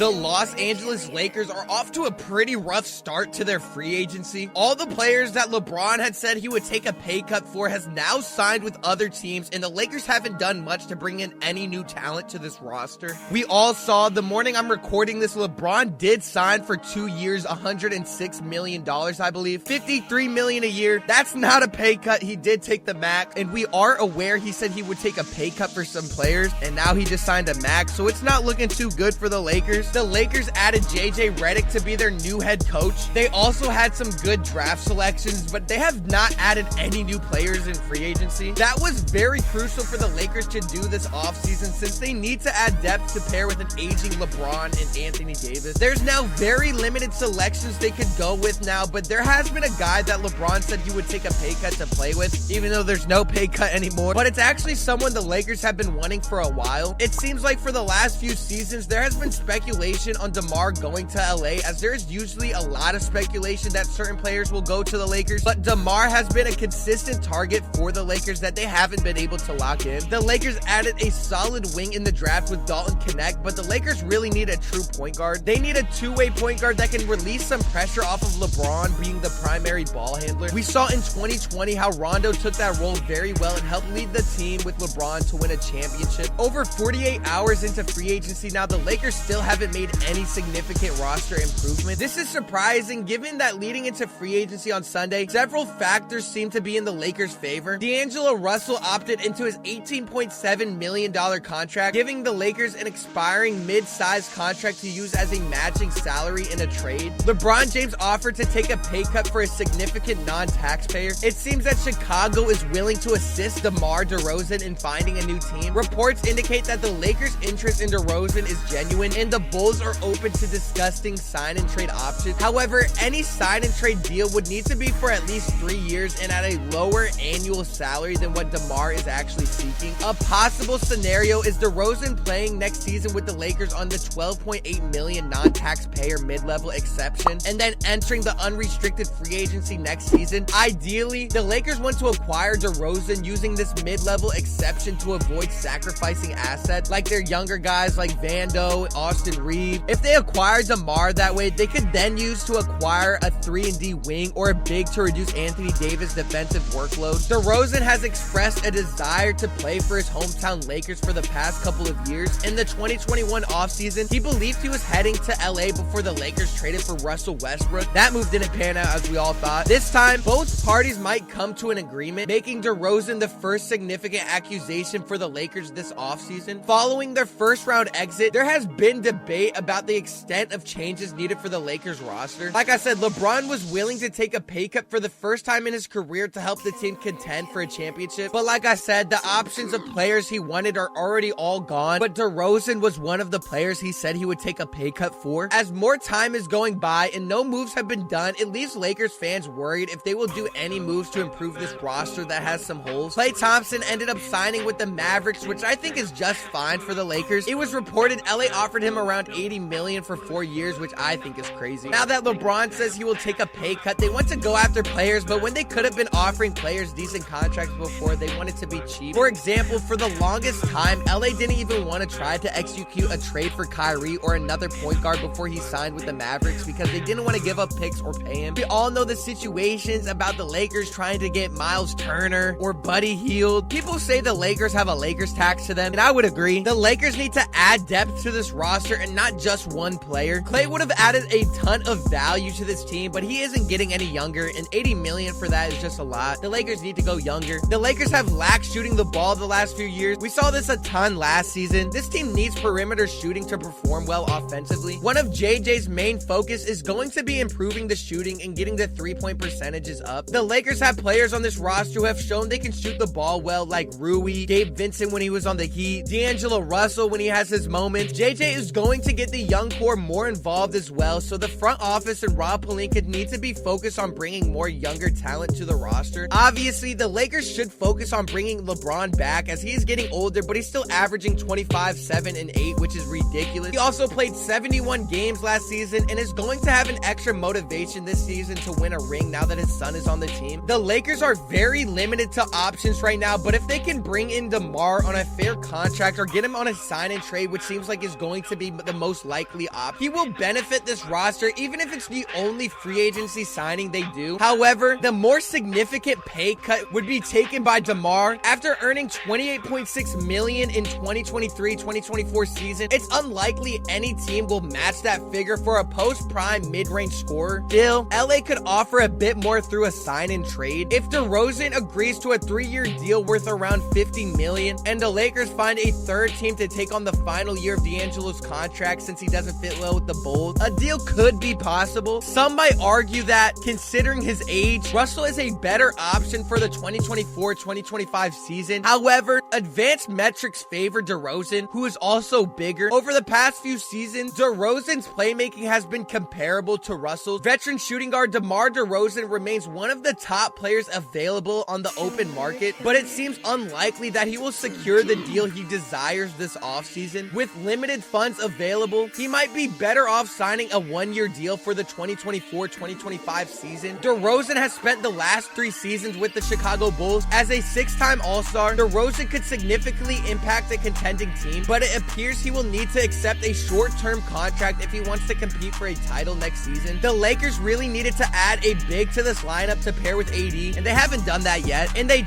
The Los Angeles Lakers are off to a pretty rough start to their free agency. All the players that LeBron had said he would take a pay cut for has now signed with other teams, and the Lakers haven't done much to bring in any new talent to this roster. We all saw the morning I'm recording this, LeBron did sign for 2 years, $106 million, I believe. $53 million a year. That's not a pay cut. He did take the max, and we are aware he said he would take a pay cut for some players, and now he just signed a max, so it's not looking too good for the Lakers. The Lakers added JJ Redick to be their new head coach. They also had some good draft selections, but they have not added any new players in free agency. That was very crucial for the Lakers to do this offseason, since they need to add depth to pair with an aging LeBron and Anthony Davis. There's now very limited selections they could go with now, but there has been a guy that LeBron said he would take a pay cut to play with, even though there's no pay cut anymore. But it's actually someone the Lakers have been wanting for a while. It seems like for the last few seasons, there has been speculation on DeMar going to LA, as there's usually a lot of speculation that certain players will go to the Lakers, but DeMar has been a consistent target for the Lakers that they haven't been able to lock in. The Lakers added a solid wing in the draft with Dalton Knecht, but the Lakers really need a true point guard. They need a two-way point guard that can release some pressure off of LeBron being the primary ball handler. We saw in 2020 how Rondo took that role very well and helped lead the team with LeBron to win a championship. Over 48 hours into free agency now, the Lakers still haven't made any significant roster improvement. This is surprising given that leading into free agency on Sunday, several factors seem to be in the Lakers' favor. D'Angelo Russell opted into his $18.7 million contract, giving the Lakers an expiring mid-sized contract to use as a matching salary in a trade. LeBron James offered to take a pay cut for a significant non-taxpayer. It seems that Chicago is willing to assist Demar DeRozan in finding a new team. Reports indicate that the Lakers' interest in DeRozan is genuine, and the Bulls are open to discussing sign-and-trade options. However, any sign-and-trade deal would need to be for at least 3 years and at a lower annual salary than what DeMar is actually seeking. A possible scenario is DeRozan playing next season with the Lakers on the $12.8 million non-taxpayer mid-level exception, and then entering the unrestricted free agency next season. Ideally, the Lakers want to acquire DeRozan using this mid-level exception to avoid sacrificing assets like their younger guys like Vando, Austin Reeves. If they acquire DeMar that way, they could then use to acquire a 3-and-D wing or a big to reduce Anthony Davis' defensive workload. DeRozan has expressed a desire to play for his hometown Lakers for the past couple of years. In the 2021 offseason, he believed he was heading to LA before the Lakers traded for Russell Westbrook. That move didn't pan out as we all thought. This time, both parties might come to an agreement, making DeRozan the first significant accusation for the Lakers this offseason. Following their first round exit, there has been debate about the extent of changes needed for the Lakers roster. Like I said, LeBron was willing to take a pay cut for the first time in his career to help the team contend for a championship. But like I said, the options of players he wanted are already all gone. But DeRozan was one of the players he said he would take a pay cut for. As more time is going by and no moves have been done, it leaves Lakers fans worried if they will do any moves to improve this roster that has some holes. Klay Thompson ended up signing with the Mavericks, which I think is just fine for the Lakers. It was reported LA offered him around $80 million for 4 years, which I think is crazy. Now that LeBron says he will take a pay cut, they want to go after players, but when they could have been offering players decent contracts before, they wanted to be cheap. For example, for the longest time, LA didn't even want to try to execute a trade for Kyrie or another point guard before he signed with the Mavericks because they didn't want to give up picks or pay him. We all know the situations about the Lakers trying to get Miles Turner or Buddy Hield. People say the Lakers have a Lakers tax to them, and I would agree. The Lakers need to add depth to this roster and not just one player. Klay would have added a ton of value to this team, but he isn't getting any younger, and $80 million for that is just a lot. The Lakers need to go younger. The Lakers have lacked shooting the ball the last few years. We saw this a ton last season. This team needs perimeter shooting to perform well offensively. One of JJ's main focus is going to be improving the shooting and getting the three-point percentages up. The Lakers have players on this roster who have shown they can shoot the ball well, like Rui, Gabe Vincent when he was on the Heat, D'Angelo Russell when he has his moments. JJ is going to get the young core more involved as well, so the front office and Rob Pelinka need to be focused on bringing more younger talent to the roster. Obviously, the Lakers should focus on bringing LeBron back as he is getting older, but he's still averaging 25, 7, and 8, which is ridiculous. He also played 71 games last season and is going to have an extra motivation this season to win a ring now that his son is on the team. The Lakers are very limited to options right now, but if they can bring in DeMar on a fair contract or get him on a sign and trade, which seems like is going to be the the most likely option. He will benefit this roster even if it's the only free agency signing they do. However, the more significant pay cut would be taken by DeMar. After earning $28.6 million in 2023-2024 season, it's unlikely any team will match that figure for a post-prime mid-range scorer. Still, LA could offer a bit more through a sign-and trade. If DeRozan agrees to a 3-year deal worth around $50 million, and the Lakers find a third team to take on the final year of D'Angelo's contract since he doesn't fit well with the Bulls, a deal could be possible. Some might argue that, considering his age, Russell is a better option for the 2024-2025 season. However, advanced metrics favor DeRozan, who is also bigger. Over the past few seasons, DeRozan's playmaking has been comparable to Russell's. Veteran shooting guard DeMar DeRozan remains one of the top players available on the open market, but it seems unlikely that he will secure the deal he desires this offseason. With limited funds available, he might be better off signing a 1-year deal for the 2024-2025 season. DeRozan has spent the last 3 seasons with the Chicago Bulls as a 6-time All-Star. DeRozan could significantly impact a contending team, but it appears he will need to accept a short-term contract if he wants to compete for a title next season. The Lakers really needed to add a big to this lineup to pair with AD, and they haven't done that yet. In they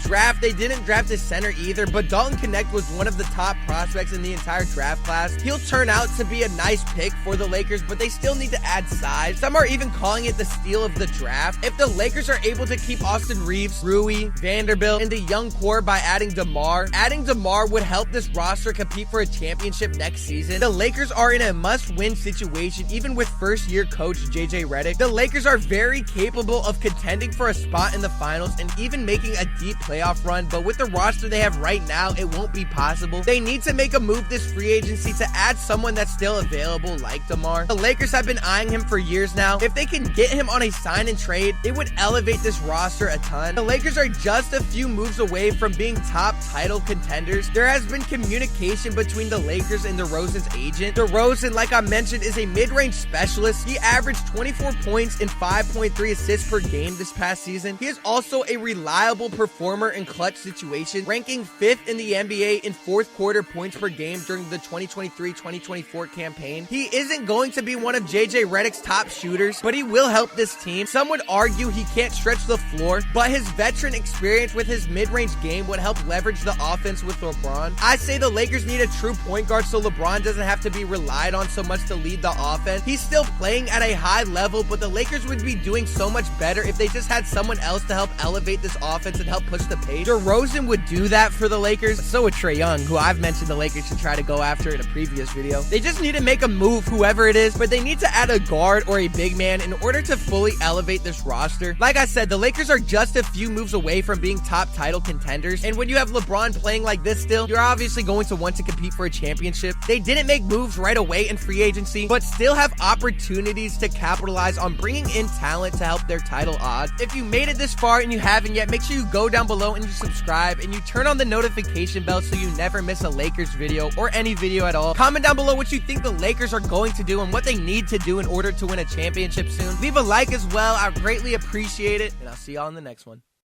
didn't draft a center either, but Dalton Knecht was one of the top prospects in the entire draft class. He'll turn out to be a nice pick for the Lakers, but they still need to add size. Some are even calling it the steal of the draft. If the Lakers are able to keep Austin Reeves, Rui, Vanderbilt, and the young core by adding DeMar would help this roster compete for a championship next season. The Lakers are in a must-win situation, even with first-year coach JJ Redick. The Lakers are very capable of contending for a spot in the finals and even making a deep playoff run, but with the roster they have right now, it won't be possible. They need to make a move this free agency to add someone that's still available like DeMar. The Lakers have been eyeing him for years now. If they can get him on a sign and trade, it would elevate this roster a ton. The Lakers are just a few moves away from being top title contenders. There has been communication between the Lakers and DeRozan's agent. DeRozan, like I mentioned, is a mid-range specialist. He averaged 24 points and 5.3 assists per game this past season. He is also a reliable performer in clutch situations, ranking 5th in the NBA in fourth quarter points per game during the 2023-2024 campaign. He isn't going to be one of JJ Redick's top shooters, but he will help this team. Some would argue he can't stretch the floor, but his veteran experience with his mid-range game would help leverage the offense with LeBron. I say the Lakers need a true point guard so LeBron doesn't have to be relied on so much to lead the offense. He's still playing at a high level, but the Lakers would be doing so much better if they just had someone else to help elevate this offense and help push the pace. DeRozan would do that for the Lakers. So would Trae Young, who I've mentioned the Lakers should try to go after in a previous video. They just need to make a move, whoever it is, but they need to add a guard or a big man in order to fully elevate this roster. Like I said, the Lakers are just a few moves away from being top title contenders, and when you have LeBron playing like this still, you're obviously going to want to compete for a championship. They didn't make moves right away in free agency, but still have opportunities to capitalize on bringing in talent to help their title odds. If you made it this far and you haven't yet, make sure you go down below and you subscribe and you turn on the notification bell so you never miss a Lakers video or any video at all. Comment down below what you think the Lakers are going to do and what they need to do in order to win a championship soon. Leave a like as well. I greatly appreciate it, and I'll see y'all in the next one.